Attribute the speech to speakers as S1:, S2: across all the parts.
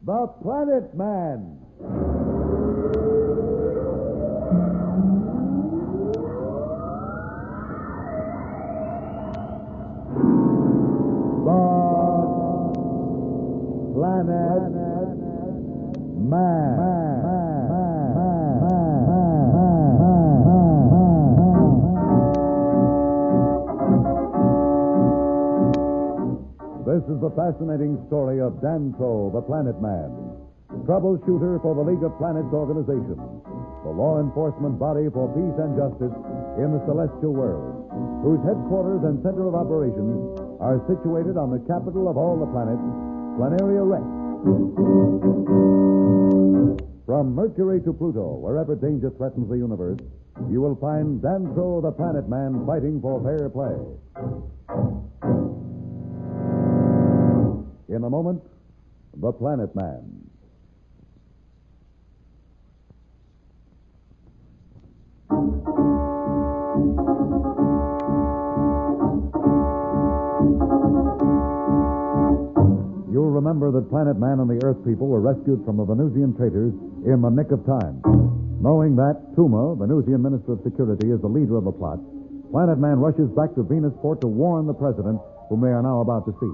S1: The Planet Man. Planet Man. This is the fascinating story of Danto, the Planet Man, troubleshooter for the League of Planets organization, the law enforcement body for peace and justice in the celestial world, whose headquarters and center of operations are situated on the capital of all the planets, Planaria Rex. From Mercury to Pluto, wherever danger threatens the universe, you will find Danto, the Planet Man, fighting for fair play. In a moment, The Planet Man. You'll remember that Planet Man and the Earth people were rescued from the Venusian traitors in the nick of time. Knowing that Tuma, Venusian Minister of Security, is the leader of the plot, Planet Man rushes back to Venusport to warn the President, whom they are now about to see.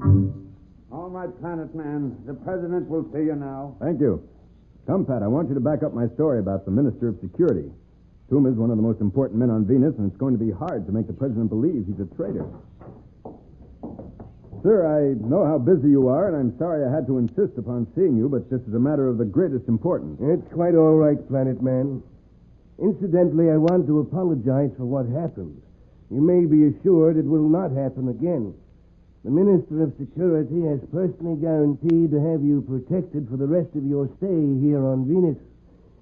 S2: All right, Planet Man. The President will see you now.
S3: Thank you. Come, Pat, I want you to back up my story about the Minister of Security. Tuma is one of the most important men on Venus, and it's going to be hard to make the President believe he's a traitor. Sir, I know how busy you are, and I'm sorry I had to insist upon seeing you, but this is a matter of the greatest importance.
S4: It's quite all right, Planet Man. Incidentally, I want to apologize for what happened. You may be assured it will not happen again. The Minister of Security has personally guaranteed to have you protected for the rest of your stay here on Venus.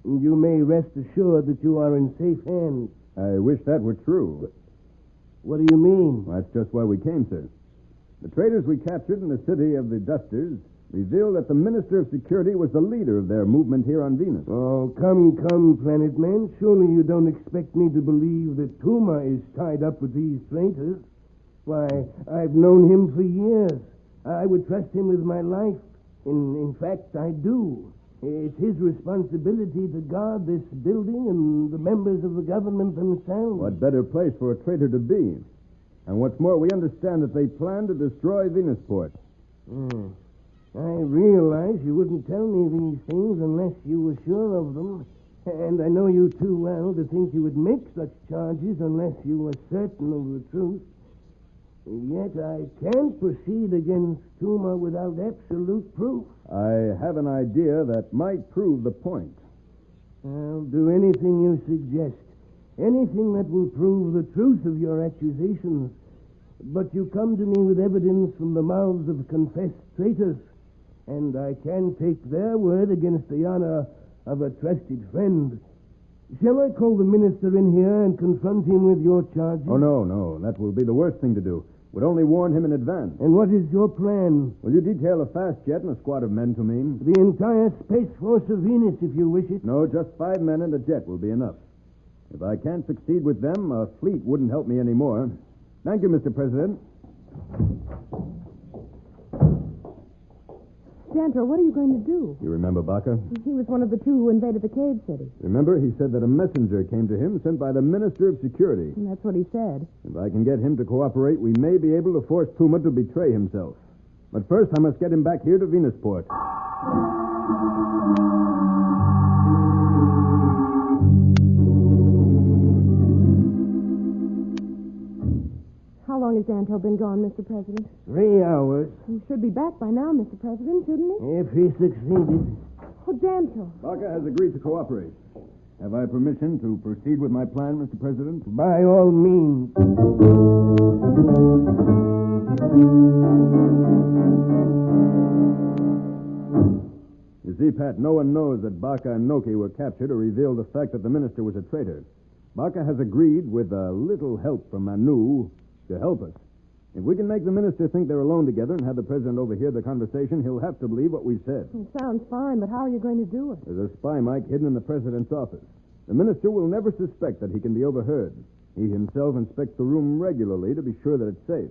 S4: And you may rest assured that you are in safe hands.
S3: I wish that were true.
S4: What do you mean?
S3: Well, that's just why we came, sir. The traitors we captured in the city of the Dusters revealed that the Minister of Security was the leader of their movement here on Venus.
S4: Oh, come, Planet Man. Surely you don't expect me to believe that Tuma is tied up with these traitors. Why, I've known him for years. I would trust him with my life. In fact, I do. It's his responsibility to guard this building and the members of the government themselves.
S3: What better place for a traitor to be? And what's more, we understand that they plan to destroy Venusport.
S4: I realize you wouldn't tell me these things unless you were sure of them. And I know you too well to think you would make such charges unless you were certain of the truth. Yet I can't proceed against Tuma without absolute proof.
S3: I have an idea that might prove the point.
S4: I'll do anything you suggest. Anything that will prove the truth of your accusations. But you come to me with evidence from the mouths of confessed traitors, and I can take their word against the honor of a trusted friend. Shall I call the minister in here and confront him with your charges?
S3: Oh, no. That will be the worst thing to do. Would only warn him in advance.
S4: And what is your plan?
S3: Will you detail a fast jet and a squad of men to me?
S4: The entire Space Force of Venus, if you wish it.
S3: No, just 5 men and a jet will be enough. If I can't succeed with them, a fleet wouldn't help me anymore. Thank you, Mr. President.
S5: Danto, what are you going to do?
S3: You remember Baca?
S5: He was one of the two who invaded the cave city.
S3: Remember, he said that a messenger came to him sent by the Minister of Security.
S5: And that's what he said.
S3: If I can get him to cooperate, we may be able to force Tuma to betray himself. But first, I must get him back here to Venusport.
S5: How long has Danto been gone, Mr. President?
S4: 3 hours.
S5: He should be back by now, Mr. President, shouldn't he?
S4: If he succeeded.
S5: Oh, Danto.
S3: Baca has agreed to cooperate. Have I permission to proceed with my plan, Mr. President?
S4: By all means.
S3: You see, Pat, no one knows that Baca and Noki were captured or revealed the fact that the minister was a traitor. Baca has agreed, with a little help from Manu, to help us. If we can make the minister think they're alone together and have the president overhear the conversation, he'll have to believe what we said.
S5: It sounds fine, but how are you going to do it?
S3: There's a spy, Mike, hidden in the president's office. The minister will never suspect that he can be overheard. He himself inspects the room regularly to be sure that it's safe.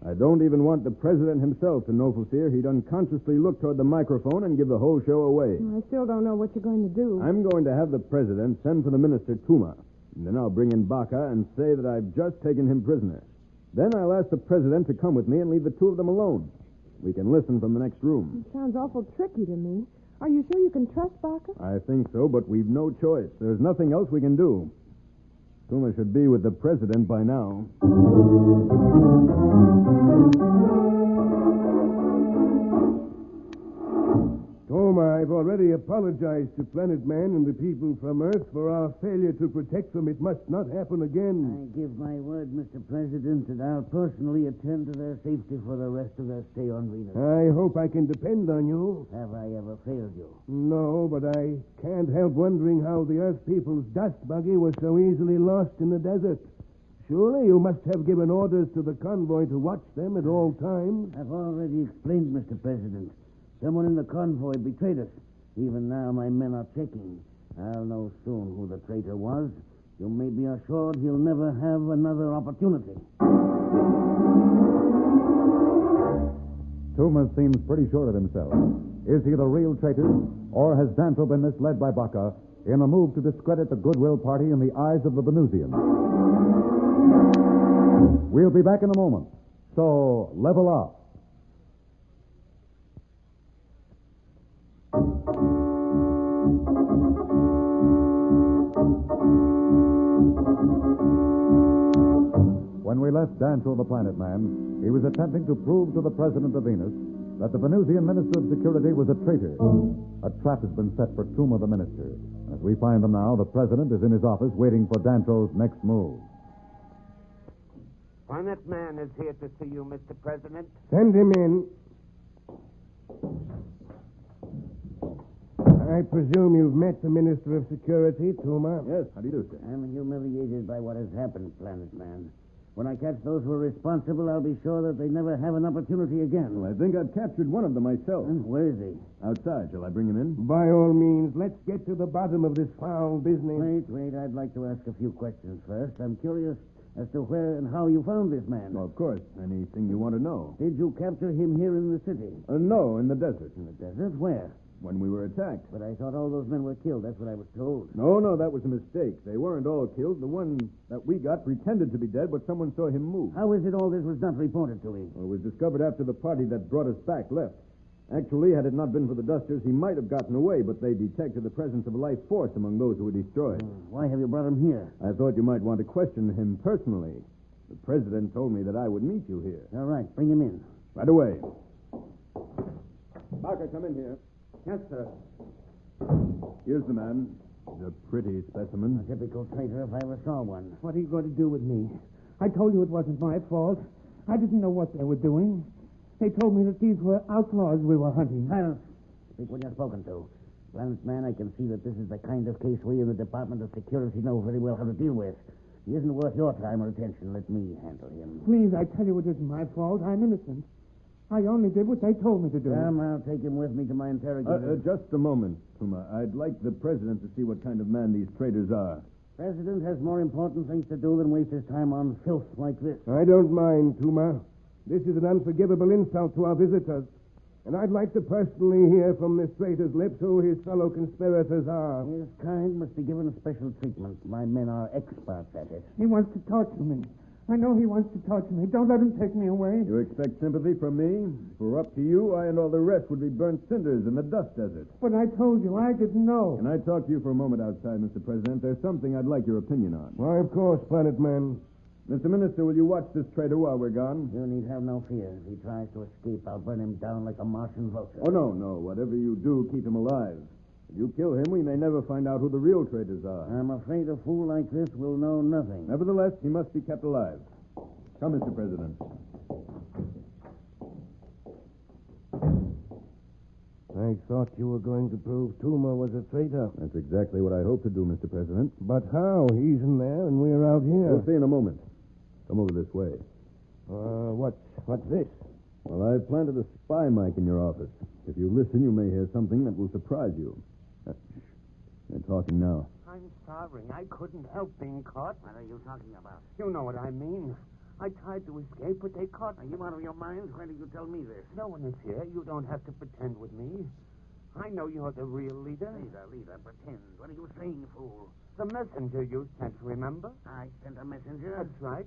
S3: I don't even want the president himself to know for fear he'd unconsciously look toward the microphone and give the whole show away.
S5: I still don't know what you're going to do.
S3: I'm going to have the president send for the minister, Tuma. And then I'll bring in Baca and say that I've just taken him prisoner. Then I'll ask the president to come with me and leave the two of them alone. We can listen from the next room.
S5: It sounds awful tricky to me. Are you sure you can trust Baca?
S3: I think so, but we've no choice. There's nothing else we can do. Tuma should be with the president by now.
S4: Toma, I've already apologized to Planet Man and the people from Earth for our failure to protect them. It must not happen again.
S2: I give my word, Mr. President, that I'll personally attend to their safety for the rest of their stay on Venus.
S4: I hope I can depend on you.
S2: Have I ever failed you?
S4: No, but I can't help wondering how the Earth people's dust buggy was so easily lost in the desert. Surely you must have given orders to the convoy to watch them at all times.
S2: I've already explained, Mr. President. Someone in the convoy betrayed us. Even now, my men are checking. I'll know soon who the traitor was. You may be assured he'll never have another opportunity.
S1: Tuma seems pretty sure of himself. Is he the real traitor, or has Danto been misled by Baca in a move to discredit the Goodwill Party in the eyes of the Venusians? We'll be back in a moment, so level up. When we left Danto the Planet Man, he was attempting to prove to the president of Venus that the Venusian Minister of Security was a traitor. A trap has been set for Tuma the Minister. As we find them now, the president is in his office waiting for Danto's next move.
S2: Planet Man is here to see you, Mr. President.
S4: Send him in. I presume you've met the Minister of Security, Tuma?
S3: Yes, how do you do, sir?
S2: I'm humiliated by what has happened, Planet Man. When I catch those who are responsible, I'll be sure that they never have an opportunity again.
S3: Well, I think I've captured one of them myself.
S2: Where is he?
S3: Outside. Shall I bring him in?
S4: By all means, let's get to the bottom of this foul business.
S2: Wait. I'd like to ask a few questions first. I'm curious as to where and how you found this man.
S3: Well, of course. Anything you want to know.
S2: Did you capture him here in the city?
S3: No, in the desert.
S2: In the desert? Where?
S3: When we were attacked.
S2: But I thought all those men were killed. That's what I was told.
S3: No, that was a mistake. They weren't all killed. The one that we got pretended to be dead, but someone saw him move.
S2: How is it all this was not reported to me?
S3: Well, it was discovered after the party that brought us back left. Actually, had it not been for the dusters, he might have gotten away, but they detected the presence of a life force among those who were destroyed.
S2: Why have you brought him here?
S3: I thought you might want to question him personally. The president told me that I would meet you here.
S2: All right, bring him in.
S3: Right away. Barker, come in here.
S2: Yes, sir.
S3: Here's the man. He's a pretty specimen.
S2: A typical traitor if I ever saw one.
S6: What are you going to do with me? I told you it wasn't my fault. I didn't know what they were doing. They told me that these were outlaws we were hunting.
S2: Silence. Speak when you're spoken to. Planet Man, I can see that this is the kind of case we in the Department of Security know very well how to deal with. He isn't worth your time or attention. Let me handle him.
S6: Please, I tell you it isn't my fault. I'm innocent. I only did what they told me to do.
S2: Come, I'll take him with me to my interrogator.
S3: Just a moment, Tuma. I'd like the president to see what kind of man these traitors are.
S2: President has more important things to do than waste his time on filth like this.
S4: I don't mind, Tuma. This is an unforgivable insult to our visitors. And I'd like to personally hear from this traitor's lips who his fellow conspirators are.
S2: His kind must be given special treatment. My men are experts at it.
S6: He wants to torture me. I know he wants to torture me. Don't let him take me away.
S3: You expect sympathy from me? If it were up to you, I and all the rest would be burnt cinders in the dust desert.
S6: But I told you, I didn't know.
S3: Can I talk to you for a moment outside, Mr. President? There's something I'd like your opinion on.
S4: Why, of course, Planet Man.
S3: Mr. Minister, will you watch this traitor while we're gone?
S2: You need have no fear. If he tries to escape, I'll burn him down like a Martian vulture.
S3: Oh, no. Whatever you do, keep him alive. If you kill him, we may never find out who the real traitors are.
S2: I'm afraid a fool like this will know nothing.
S3: Nevertheless, he must be kept alive. Come, Mr. President.
S4: I thought you were going to prove Tuma was a traitor.
S3: That's exactly what I hope to do, Mr. President.
S4: But how? He's in there and we're out here.
S3: We'll see in a moment. Come over this way.
S4: What's this?
S3: Well, I've planted a spy mic in your office. If you listen, you may hear something that will surprise you. Shh. They're talking now.
S2: I'm sorry. I couldn't help being caught. What are you talking about? You know what I mean. I tried to escape, but they caught me. Are you out of your mind? Why did you tell me this?
S7: No one is here. You don't have to pretend with me. I know you're the real leader.
S2: Leader, pretend. What are you saying, fool?
S7: The messenger you sent, remember?
S2: I sent a messenger?
S7: That's right.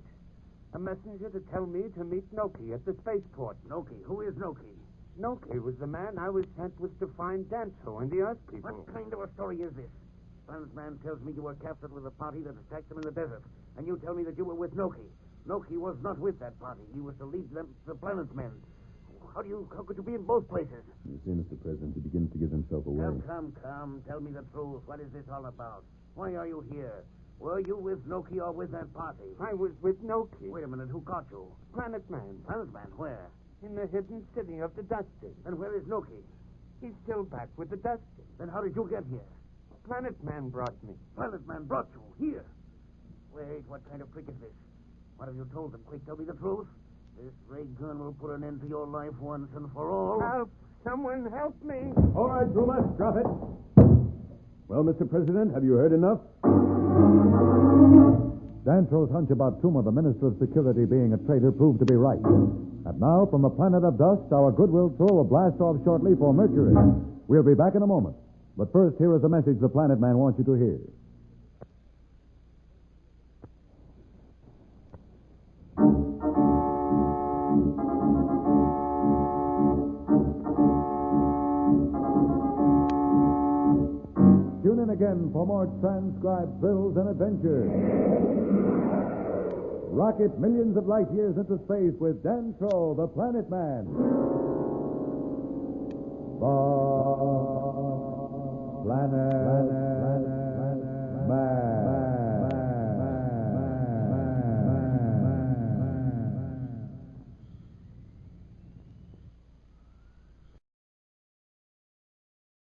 S7: A messenger to tell me to meet Noki at the spaceport.
S2: Noki? Who is Noki?
S7: Noki was the man I was sent with to find Danto and the Earth people.
S2: What kind of a story is this? Planet Man tells me you were captured with a party that attacked them in the desert, and you tell me that you were with Noki. Noki was not with that party. He was to lead them, the Planet's men. How could you be in both places?
S3: You see, Mr. President, he begins to give himself away.
S2: Come. Tell me the truth. What is this all about? Why are you here? Were you with Noki or with that party?
S7: I was with Noki.
S2: Wait a minute. Who caught you?
S7: Planet Man.
S2: Planet Man? Where?
S7: In the hidden city of the Dusty.
S2: And where is Noki?
S7: He's still back with the Dusty.
S2: Then how did you get here?
S7: Planet Man brought me.
S2: Planet Man brought you here. Wait, what kind of trick is this? What have you told them? Quick, tell me the truth. This ray gun will put an end to your life once and for all.
S7: Help! Someone help me!
S3: All right, Zuma, drop it. Well, Mr. President, have you heard enough?
S1: Dantro's hunch about Tuma, the Minister of Security, being a traitor proved to be right. And now, from the planet of dust, our Goodwill Throw will blast off shortly for Mercury. We'll be back in a moment. But first, here is a message the Planet Man wants you to hear. Tune in again for more transcribed thrills and adventures. Rocket millions of light years into space with Dantro, the Planet Man. Bye.